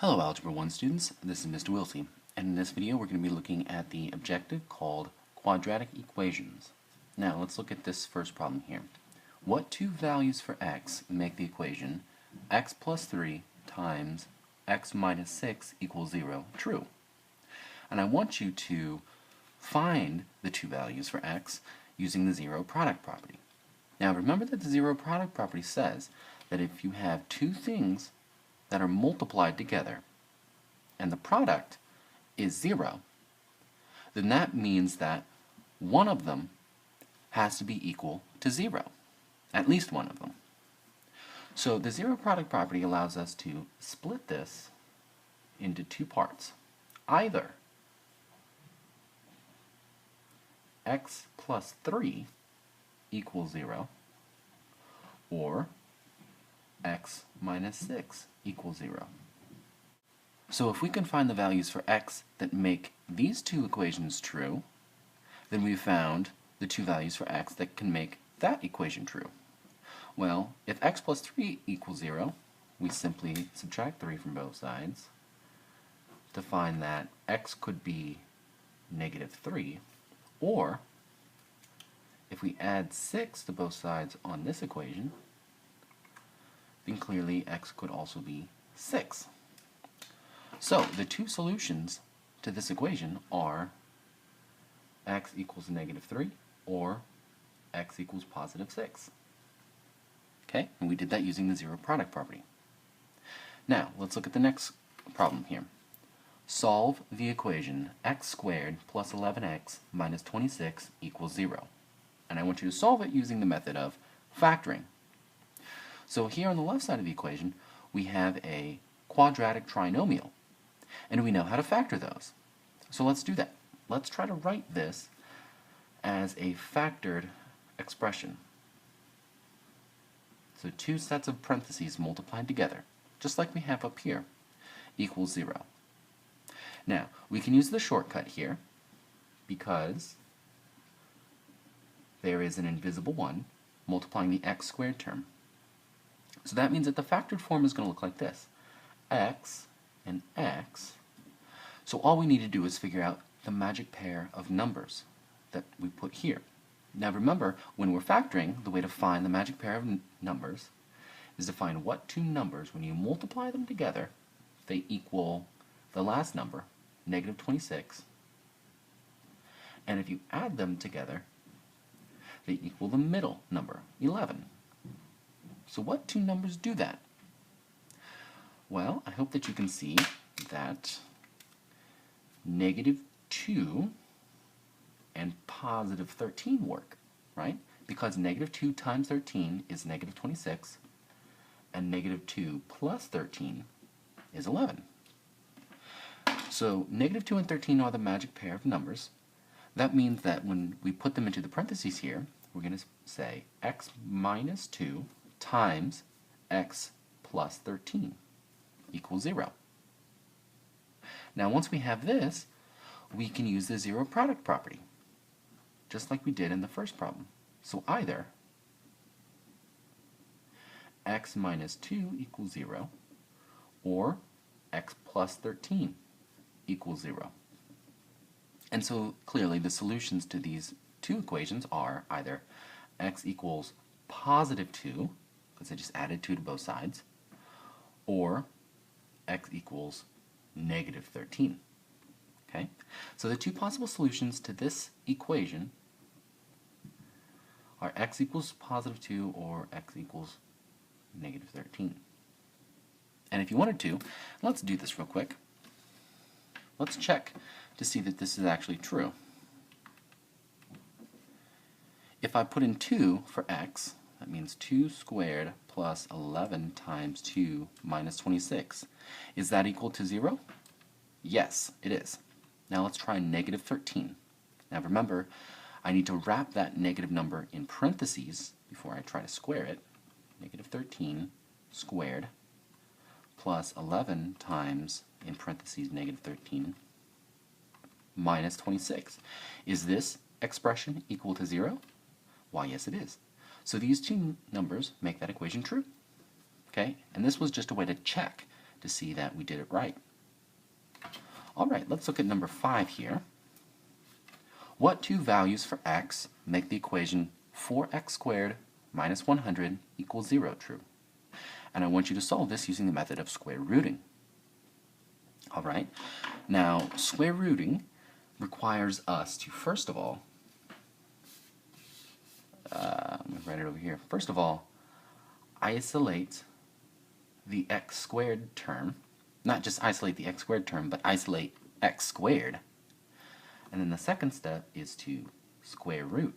Hello Algebra 1 students, this is Mr. Wilsey, and in this video we're going to be looking at the objective called quadratic equations. Now let's look at this first problem here. What two values for x make the equation x plus 3 times x minus 6 equals 0 true? And I want you to find the two values for x using the zero product property. Now remember that the zero product property says that if you have two things that are multiplied together and the product is 0, then that means that one of them has to be equal to 0, at least one of them. So the zero product property allows us to split this into two parts. Either x plus 3 equals 0 or x minus 6 equals 0. So if we can find the values for x that make these two equations true, then we've found the two values for x that can make that equation true. Well, if x plus 3 equals 0, we simply subtract 3 from both sides to find that x could be negative 3, or if we add 6 to both sides on this equation, then clearly x could also be 6. So the two solutions to this equation are x equals negative 3 or x equals positive 6. Okay, and we did that using the zero product property. Now let's look at the next problem here. Solve the equation x squared plus 11x minus 26 equals 0. And I want you to solve it using the method of factoring. So here on the left side of the equation, we have a quadratic trinomial, and we know how to factor those. So let's do that. Let's try to write this as a factored expression. So two sets of parentheses multiplied together, just like we have up here, equals 0. Now, we can use the shortcut here because there is an invisible 1 multiplying the x squared term. So that means that the factored form is going to look like this. X and x. So all we need to do is figure out the magic pair of numbers that we put here. Now remember, when we're factoring, the way to find the magic pair of numbers is to find what two numbers, when you multiply them together, they equal the last number, negative 26, and if you add them together, they equal the middle number, 11. So what two numbers do that? Well, I hope that you can see that negative 2 and positive 13 work, right? Because negative 2 times 13 is negative 26, and negative 2 plus 13 is 11. So negative 2 and 13 are the magic pair of numbers. That means that when we put them into the parentheses here, we're going to say x minus 2 times x plus 13 equals 0. Now once we have this, we can use the zero product property, just like we did in the first problem. So either x minus 2 equals 0 or x plus 13 equals 0. And so clearly the solutions to these two equations are either x equals positive 2, because I just added 2 to both sides, or x equals negative 13. Okay? So the two possible solutions to this equation are x equals positive 2 or x equals negative 13. And if you wanted to, let's do this real quick. Let's check to see that this is actually true. If I put in 2 for x, that means 2 squared plus 11 times 2 minus 26. Is that equal to 0? Yes, it is. Now let's try negative 13. Now remember, I need to wrap that negative number in parentheses before I try to square it. Negative 13 squared plus 11 times, in parentheses, negative 13 minus 26. Is this expression equal to 0? Why, yes it is. So these two numbers make that equation true. Okay? And this was just a way to check to see that we did it right. All right, let's look at number 5 here. What two values for x make the equation 4x squared minus 100 equals 0 true? And I want you to solve this using the method of square rooting. All right, now square rooting requires us to, first of all, I'm going to write it over here. First of all, isolate the x squared term. Not just isolate the x squared term, but isolate x squared. And then the second step is to square root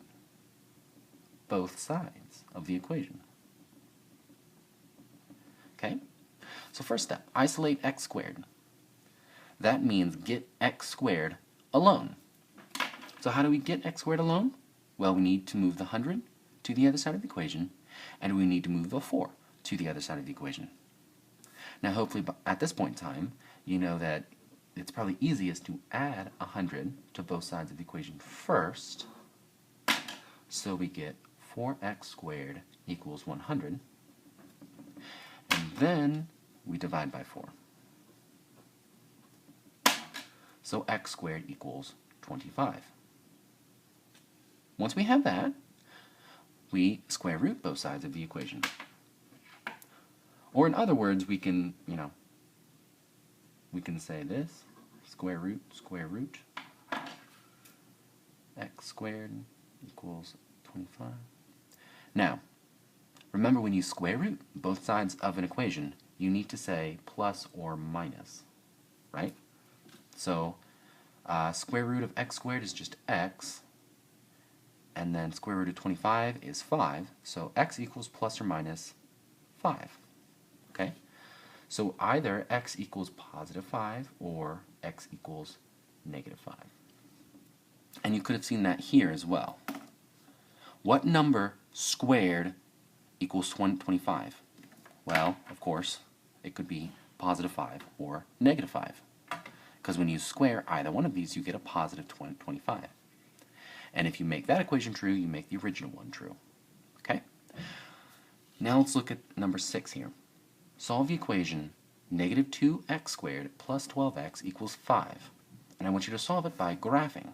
both sides of the equation. Okay? So first step, isolate x squared. That means get x squared alone. So how do we get x squared alone? Well, we need to move the 100 to the other side of the equation, and we need to move the 4 to the other side of the equation. Now hopefully at this point in time, you know that it's probably easiest to add 100 to both sides of the equation first, so we get 4x squared equals 100, and then we divide by 4. So x squared equals 25. Once we have that, we square root both sides of the equation. Or in other words, we can, we can say this, square root, x squared equals 25. Now, remember when you square root both sides of an equation, you need to say plus or minus, right? So, square root of x squared is just x, and then square root of 25 is 5, so x equals plus or minus 5. Okay? So either x equals positive 5 or x equals negative 5. And you could have seen that here as well. What number squared equals 25? Well, of course, it could be positive 5 or negative 5. Because when you square either one of these, you get a positive 25. And if you make that equation true, you make the original one true. Okay? Now let's look at number 6 here. Solve the equation negative 2x squared plus 12x equals 5. And I want you to solve it by graphing.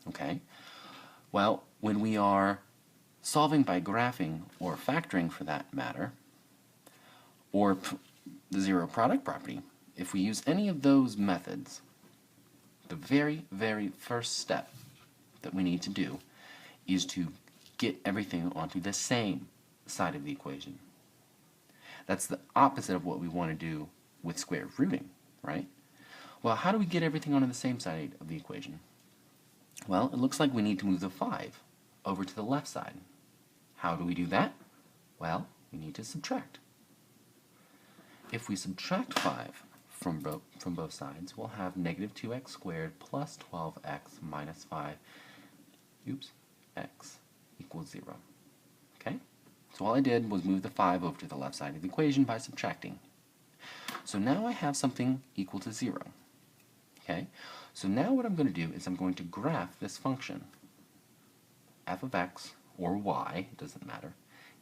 Okay? Well, when we are solving by graphing, or factoring for that matter, or the zero product property, if we use any of those methods, the very, very first step that we need to do is to get everything onto the same side of the equation. That's the opposite of what we want to do with square rooting, right? Well, how do we get everything onto the same side of the equation? Well, it looks like we need to move the 5 over to the left side. How do we do that? Well, we need to subtract. If we subtract 5 from both sides, we'll have negative 2x squared plus 12x minus 5, x equals 0. Okay? So all I did was move the 5 over to the left side of the equation by subtracting. So now I have something equal to 0. Okay? So now what I'm going to do is I'm going to graph this function. F of x, or y, it doesn't matter,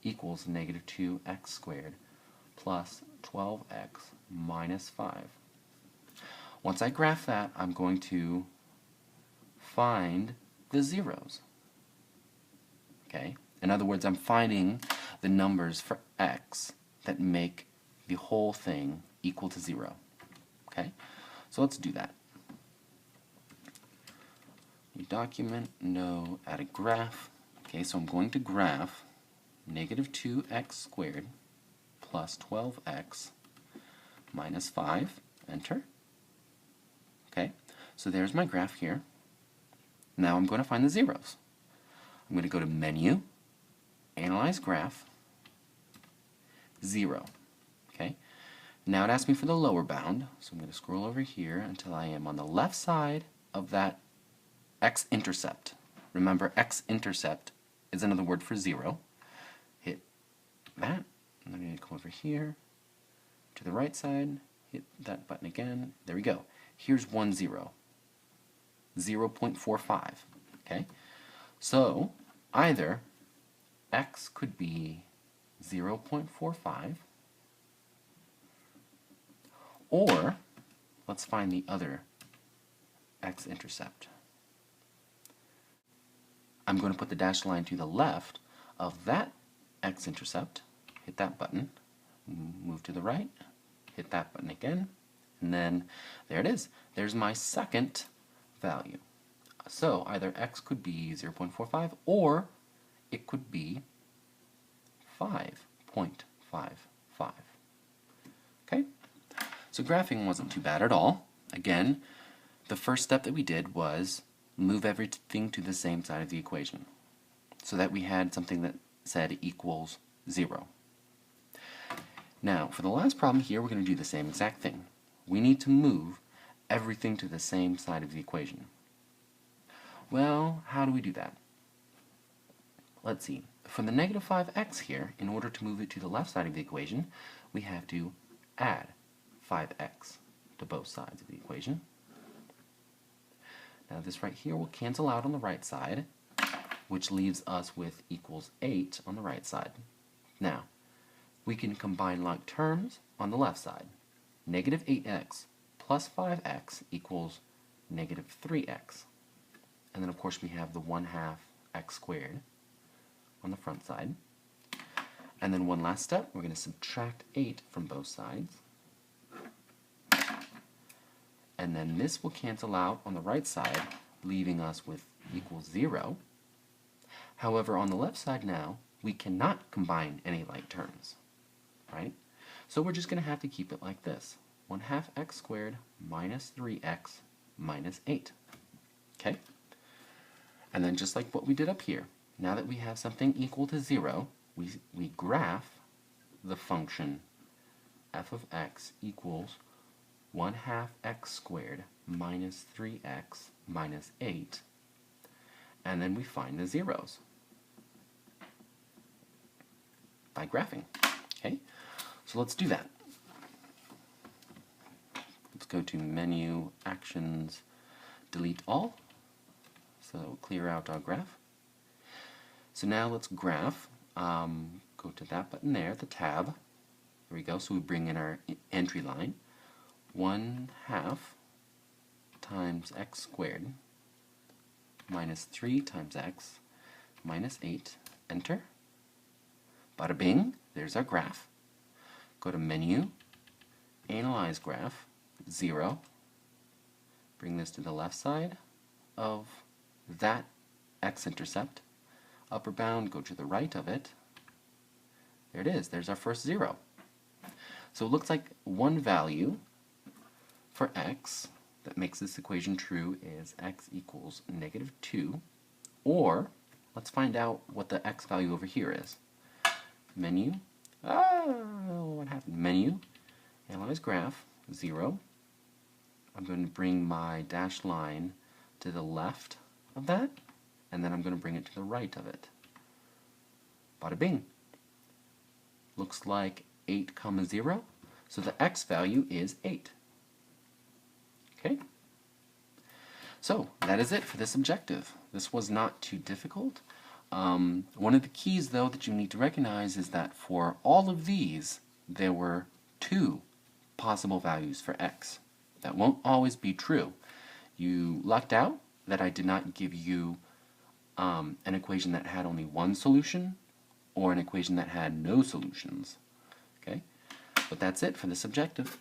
equals negative 2x squared plus 12x minus 5. Once I graph that, I'm going to find the zeros. Okay? In other words, I'm finding the numbers for x that make the whole thing equal to 0. Okay? So let's do that. New document, no, add a graph. Okay, so I'm going to graph negative 2x squared plus 12x minus 5. Enter. Okay, so there's my graph here. Now I'm going to find the zeros. I'm going to go to Menu, Analyze Graph, 0. Okay, now it asks me for the lower bound, so I'm going to scroll over here until I am on the left side of that x-intercept. Remember, x-intercept is another word for 0. Hit that, and then I'm going to come over here to the right side, hit that button again. There we go. Here's 1, 0. 0.45. Okay? So, either x could be 0.45, Or, let's find the other x-intercept. I'm going to put the dashed line to the left of that x-intercept, hit that button, move to the right, hit that button again, and then there it is. There's my second value. So either x could be 0.45 or it could be 5.55. Okay? So graphing wasn't too bad at all. Again, the first step that we did was move everything to the same side of the equation so that we had something that said equals 0. Now, for the last problem here, we're going to do the same exact thing. We need to move everything to the same side of the equation. Well, how do we do that? Let's see. For the negative 5x here, in order to move it to the left side of the equation, we have to add 5x to both sides of the equation. Now this right here will cancel out on the right side, which leaves us with equals 8 on the right side. Now, we can combine like terms on the left side. Negative 8x plus 5x equals negative 3x. And then of course we have the 1/2 x squared on the front side. And then one last step, we're going to subtract 8 from both sides. And then this will cancel out on the right side, leaving us with equals 0. However, on the left side now, we cannot combine any like terms, right? So we're just going to have to keep it like this. 1/2 x squared minus 3x minus 8. Okay? And then just like what we did up here, now that we have something equal to 0, we graph the function f of x equals 1/2 x squared minus 3x minus 8, and then we find the zeros by graphing. Okay, so let's do that. Let's go to Menu, Actions, Delete All, so that will clear out our graph. So now let's graph. Go to that button there, the tab. There we go, so we bring in our entry line. 1/2 times x squared minus 3 times x minus 8. Enter. Bada bing, there's our graph. Go to Menu, Analyze Graph, 0. Bring this to the left side of that x-intercept. Upper bound, go to the right of it. There it is, there's our first 0. So it looks like one value for x that makes this equation true is x equals negative 2, or let's find out what the x value over here is. Menu, what happened? Menu, Analyze Graph, 0. I'm going to bring my dashed line to the left of that, and then I'm going to bring it to the right of it. Bada bing. Looks like 8, 0, so the x value is 8. Okay? So, that is it for this objective. This was not too difficult. One of the keys, though, that you need to recognize is that for all of these, there were 2 possible values for x. That won't always be true. You lucked out that I did not give you an equation that had only one solution or an equation that had no solutions. Okay? But that's it for this objective.